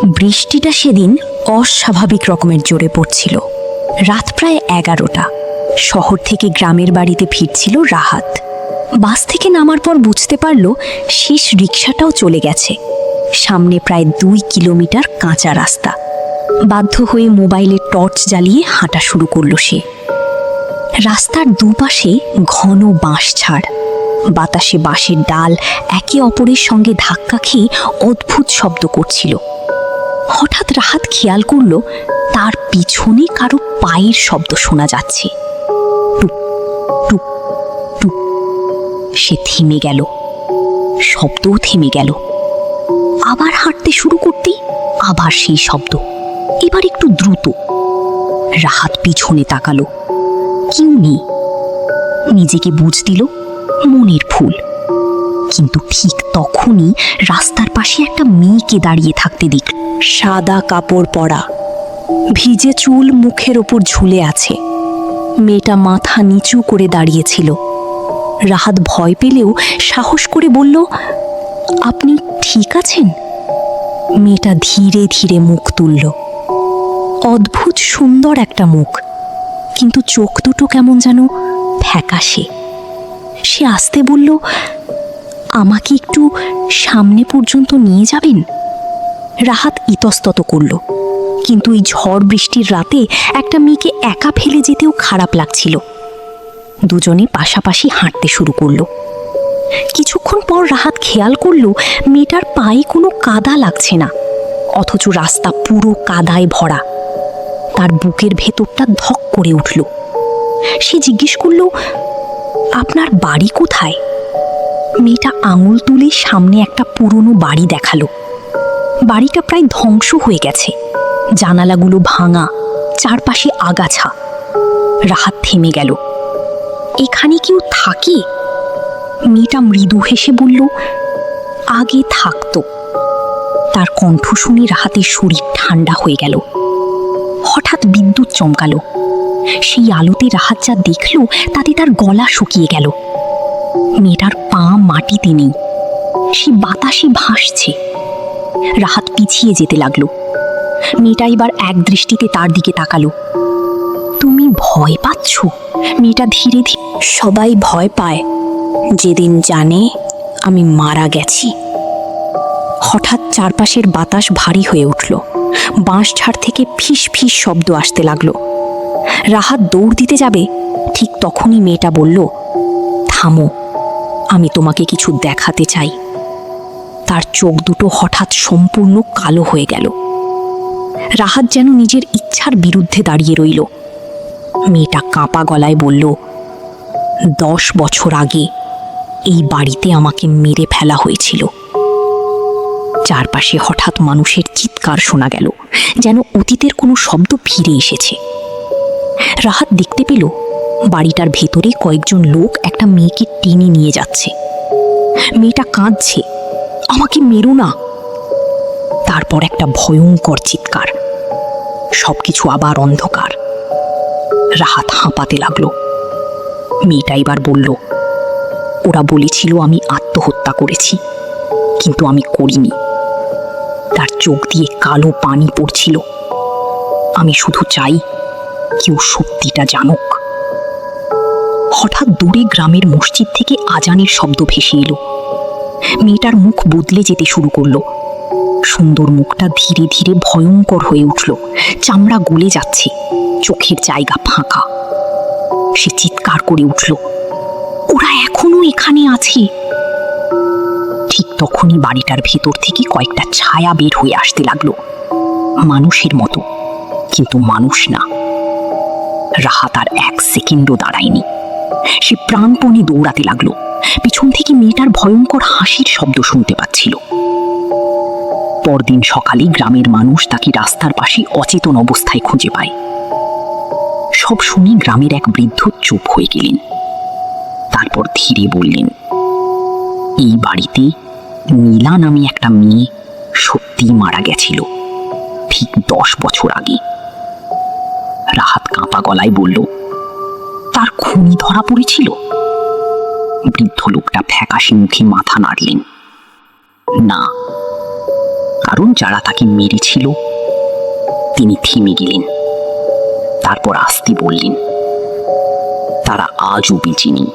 বৃষ্টিটা সেদিন অস্বাভাবিক রকমের জোরে পড়ছিল। রাত প্রায় 11টা। শহর থেকে গ্রামের বাড়িতে ফিরছিল রাহাত। বাস থেকে নামার পর বুঝতে পারল শেষ রিকশাটাও চলে গেছে। সামনে প্রায় 2 কিলোমিটার কাঁচা রাস্তা। বাধ্য হয়ে মোবাইলে টর্চ জ্বালিয়ে হাঁটা শুরু করল সে। রাস্তার দুপাশে ঘন বাঁশঝাড়। বাতাসে বাঁশের ডাল একে অপরের সঙ্গে ধাক্কা খেয়ে অদ্ভুত শব্দ করছিল। হঠাৎ রাহাত খেয়াল করল তার পিছনে কারো পায়ের শব্দ শোনা যাচ্ছে। টুক টুক টুক। সে থেমে গেল, শব্দও থেমে গেল। আবার হাঁটতে শুরু করতেই আবার সেই শব্দ, এবার একটু দ্রুত। রাহাত পিছনে তাকালো, কেউ নেই। নিজেকে বুঝ দিল মনের ভুল। কিন্তু ঠিক তখনই রাস্তার পাশে একটা মেয়েকে দাঁড়িয়ে থাকতে দেখল। সাদা কাপড় পরা, ভিজে চুল মুখের ওপর ঝুলে আছে। মেয়েটা মাথা নিচু করে দাঁড়িয়েছিল। রাহাত ভয় পেলেও সাহস করে বলল, আপনি ঠিক আছেন? মেয়েটা ধীরে ধীরে মুখ তুলল। অদ্ভুত সুন্দর একটা মুখ, কিন্তু চোখ দুটো কেমন যেন ফ্যাকাশে। সে আস্তে বলল, আমাকে একটু সামনে পর্যন্ত নিয়ে যাবেন? রাহাত ইতস্তত করল, কিন্তু এই ঝড় বৃষ্টির রাতে একটা মেয়েকে একা ফেলে যেতেও খারাপ লাগছিল। দুজনে পাশাপাশি হাঁটতে শুরু করলো। কিছুক্ষণ পর রাহাত খেয়াল করল মেয়েটার পায়ে কোনো কাদা লাগছে না, অথচ রাস্তা পুরো কাদায় ভরা। তার বুকের ভেতরটা ধক করে উঠল। সে জিজ্ঞেস করল, আপনার বাড়ি কোথায়? মেয়েটা আঙুল তুলে সামনে একটা পুরনো বাড়ি দেখালো। বাড়িটা প্রায় ধ্বংস হয়ে গেছে, জানালাগুলো ভাঙা, চারপাশে আগাছা। রাহাত থেমে গেল। এখানে কেউ থাকে? মেয়েটা মৃদু হেসে বলল, আগে থাকতো। তার কণ্ঠ শুনে রাহাতের শরীর ঠান্ডা হয়ে গেল। হঠাৎ বিদ্যুৎ চমকালো। সেই আলোতে রাহাত যা দেখল তাতে তার গলা শুকিয়ে গেল। মেয়েটার পা মাটিতে নেই, সে বাতাসে ভাসছে। রাহাত পিছিয়ে যেতে লাগলো। মেয়েটা এবার এক দৃষ্টিতে তার দিকে তাকালো। তুমি ভয় পাচ্ছ? মেয়েটা ধীরে ধীরে, সবাই ভয় পায় যেদিন জানে আমি মারা গেছি। হঠাৎ চারপাশের বাতাস ভারী হয়ে উঠল। বাঁশঝাড় থেকে ফিস ফিস শব্দ আসতে লাগলো। রাহাত দৌড় দিতে যাবে, ঠিক তখনই মেয়েটা বলল, থামো, আমি তোমাকে কিছু দেখাতে চাই। তার চোখ দুটো হঠাৎ সম্পূর্ণ কালো হয়ে গেল। রাহাত যেন নিজের ইচ্ছার বিরুদ্ধে দাঁড়িয়ে রইল। মেয়েটা কাঁপা গলায় বলল, 10 বছর আগে এই বাড়িতে আমাকে মেরে ফেলা হয়েছিল। চারপাশে হঠাৎ মানুষের চিৎকার শোনা গেল, যেন অতীতের কোনো শব্দ ফিরে এসেছে। রাহাত দেখতে পেল বাড়িটার ভেতরে কয়েকজন লোক একটা মেয়েকে টেনে নিয়ে যাচ্ছে। মেয়েটা কাঁদছে, আমাকে মেরো না। তারপর একটা ভয়ঙ্কর চিৎকার। সবকিছু আবার অন্ধকার। রাহাত হাঁপাতে লাগলো। মেয়েটা এবার বলল, ওরা বলেছিল আমি আত্মহত্যা করেছি, কিন্তু আমি করিনি। তার চোখ দিয়ে কালো পানি পড়ছিল। আমি শুধু চাই কেউ সত্যিটা জানুক। হঠাৎ দূরে গ্রামের মসজিদ থেকে আজানের শব্দ ভেসে এলো। মেয়েটার মুখ বদলে যেতে শুরু করলো। সুন্দর মুখটা ধীরে ধীরে ভয়ঙ্কর হয়ে উঠল। চামড়া গলে যাচ্ছে, চোখের জায়গা ফাঁকা। সে চিৎকার করে উঠল, ওরা এখনো এখানে আছে। ঠিক তখনই বাড়িটার ভেতর থেকে কয়েকটা ছায়া বের হয়ে আসতে লাগলো, মানুষের মতো, কিন্তু মানুষ না। রাহাত আর 1 সেকেন্ডও দাঁড়ায়নি। সে প্রাণপণে দৌড়াতে লাগলো। পিছন থেকে মেয়েটার ভয়ঙ্কর হাসির শব্দ শুনতে পাচ্ছিল। পরদিন সকালে গ্রামের মানুষ তাকে রাস্তার পাশে অচেতন অবস্থায় খুঁজে পায়। সব শুনে গ্রামের এক বৃদ্ধ চুপ হয়ে গেলেন। তারপর ধীরে বললেন, এই বাড়িতে নীলা নামে একটা মেয়ে সত্যিই মারা গেছিল, ঠিক 10 বছর আগে। রাহাত কাঁপা গলায় বলল, তার খুনি ধরা পড়েছিল? বৃদ্ধ লোকটা ফ্যাকাশে মুখে মাথা নাড়লেন, না, কারণ যারা তাকে মেরেছিল। তিনি থেমে গেলেন, তারপর আস্তে বললেন, তারা আজও বেঁচে নেই।